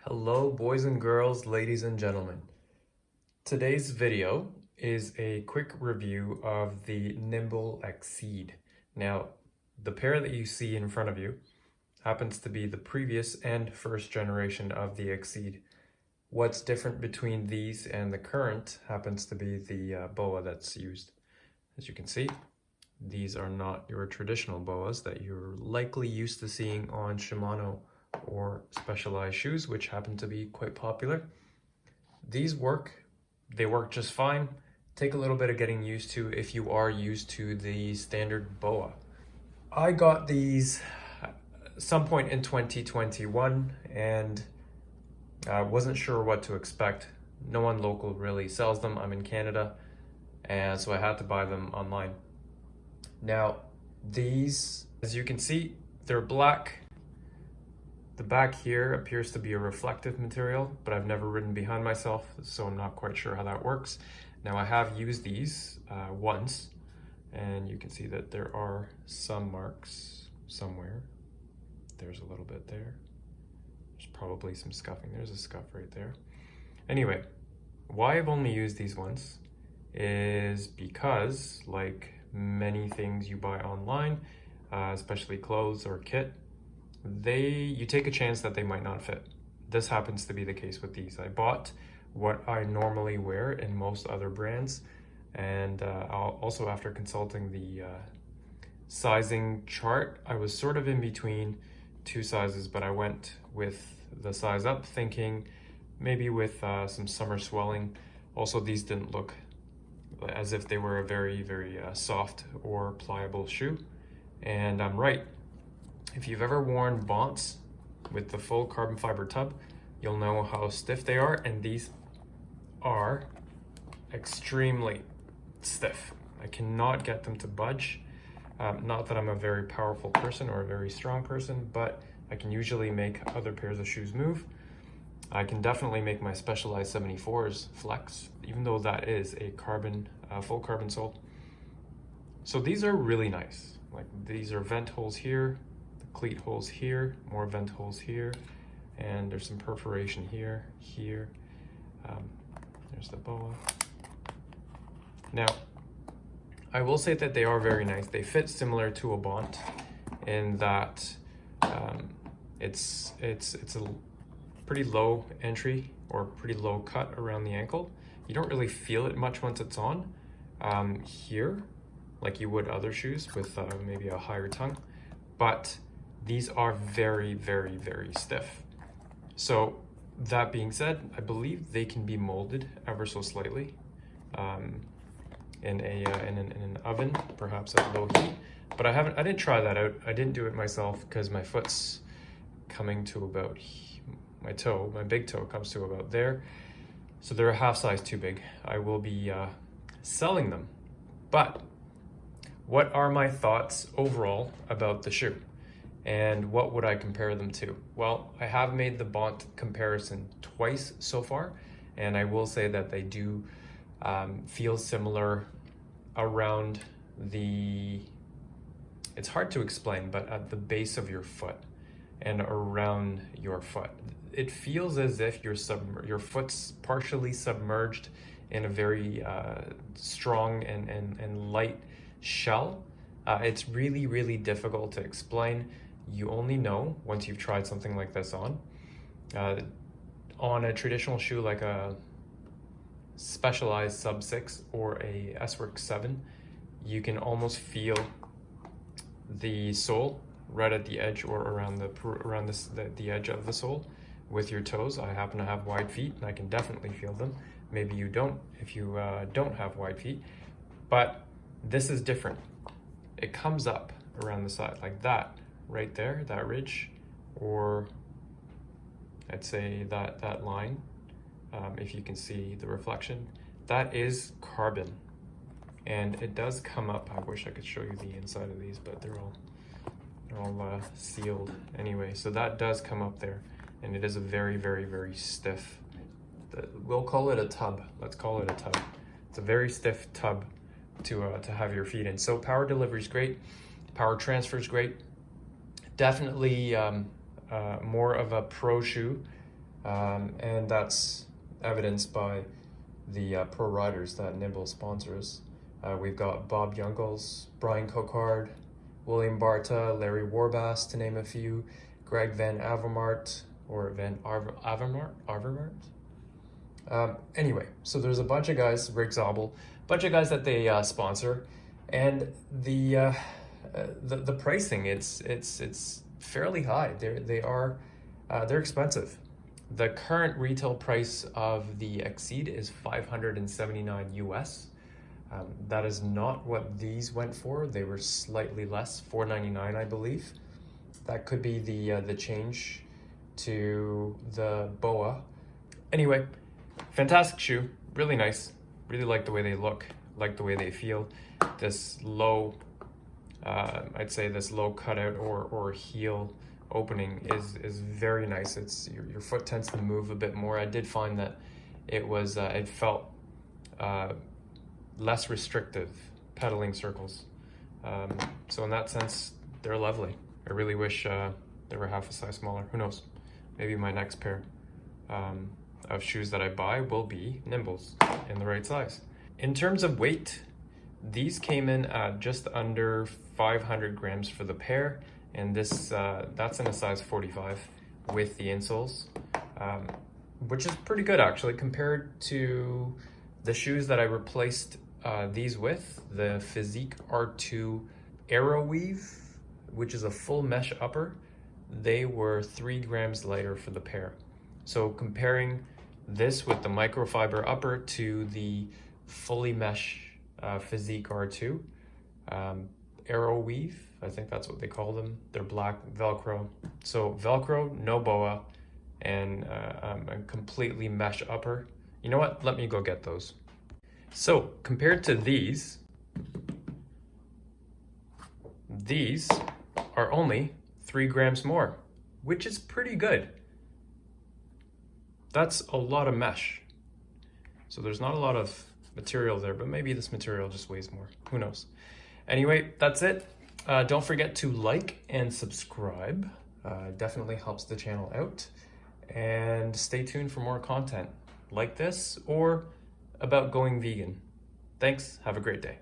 Hello boys and girls, ladies and gentlemen. Today's video is a quick review of the nimbl Exceed. Now, the pair that you see in front of you happens to be the previous and first generation of the Exceed. What's different between these and the current happens to be the boa that's used. As you can see, these are not your traditional boas that you're likely used to seeing on Shimano or Specialized shoes, which happen to be quite popular. These they work just fine. Take a little bit of getting used to if you are used to the standard boa. I got these some point in 2021 and wasn't sure what to expect. No one local really sells them. I'm in Canada, and so I had to buy them online. Now, these, as you can see, they're black. The back here appears to be a reflective material, but I've never ridden behind myself, so I'm not quite sure how that works. Now, I have used these once, and you can see that there are some marks somewhere. There's a little bit there. There's probably some scuffing. There's a scuff right there. Anyway, why I've only used these once is because, like many things you buy online, especially clothes or kit, you take a chance that they might not fit. This happens to be the case with these. I bought what I normally wear in most other brands, and also after consulting the sizing chart, I was sort of in between two sizes, but I went with the size up, thinking maybe with some summer swelling. Also, these didn't look as if they were a very, very soft or pliable shoe, and I'm right. If you've ever worn Bonts with the full carbon fiber tub, you'll know how stiff they are, and these are extremely stiff. I cannot get them to budge. Not that I'm a very powerful person or a very strong person, but I can usually make other pairs of shoes move. I can definitely make my Specialized 74s flex, even though that is a full carbon sole. So these are really nice. Like, these are vent holes here, cleat holes here, more vent holes here, and there's some perforation here. There's the boa. Now, I will say that they are very nice. They fit similar to a Bont in that it's a pretty low entry or pretty low cut around the ankle. You don't really feel it much once it's on here, like you would other shoes with maybe a higher tongue, but these are very, very, very stiff. So that being said, I believe they can be molded ever so slightly in an oven, perhaps at low heat. But I didn't try that out. I didn't do it myself because my foot's coming to about my big toe comes to about there. So they're a half size too big. I will be selling them. But what are my thoughts overall about the shoe? And what would I compare them to? Well, I have made the Bont comparison twice so far, and I will say that they do feel similar around it's hard to explain, but at the base of your foot and around your foot. It feels as if your foot's partially submerged in a very strong and light shell. It's really, really difficult to explain. You only know once you've tried something like this on. On a traditional shoe like a Specialized Sub 6 or a S-Works 7, you can almost feel the sole right at the edge or around the edge of the sole with your toes. I happen to have wide feet, and I can definitely feel them. Maybe you don't if you don't have wide feet, but this is different. It comes up around the side like that. Right there, that ridge, or I'd say that line, if you can see the reflection, that is carbon, and it does come up. I wish I could show you the inside of these, but they're all sealed anyway. So that does come up there, and it is a very, very, very stiff. We'll call it a tub. Let's call it a tub. It's a very stiff tub to have your feet in. So power delivery is great. Power transfer is great. Definitely more of a pro shoe and that's evidenced by the pro riders that nimbl sponsors. We've got Bob Jungels, Brian Cocard, William Barta, Larry Warbass, to name a few, Greg Van Avermaet, or Van Avermaet? Anyway, so there's a bunch of guys, Rick Zabel, bunch of guys that they sponsor, and the pricing, it's fairly high. They're expensive. The current retail price of the Exceed is $579 US. That is not what these went for. They were slightly less, $499, I believe. That could be the change to the BOA. Anyway, fantastic shoe, really nice. Really like the way they look, like the way they feel. This low, I'd say this low cutout or heel opening is very nice. It's your foot tends to move a bit more. I did find that it felt less restrictive pedaling circles. So in that sense, they're lovely. I really wish they were half a size smaller. Who knows? Maybe my next pair of shoes that I buy will be nimbles in the right size. In terms of weight, these came in at just under 500 grams for the pair, and this that's in a size 45 with the insoles, which is pretty good actually compared to the shoes that I replaced these with, the Physique R2 Aero Weave, which is a full mesh upper. They were 3 grams lighter for the pair. So comparing this with the microfiber upper to the fully mesh Physique R2 Aero Weave, I think that's what they call them. They're black Velcro. So Velcro, no BOA, and a completely mesh upper. You know what? Let me go get those. So compared to these are only 3 grams more, which is pretty good. That's a lot of mesh. So there's not a lot of material there, but maybe this material just weighs more. Who knows? Anyway, that's it. Don't forget to like and subscribe. Definitely helps the channel out. And stay tuned for more content like this or about going vegan. Thanks. Have a great day.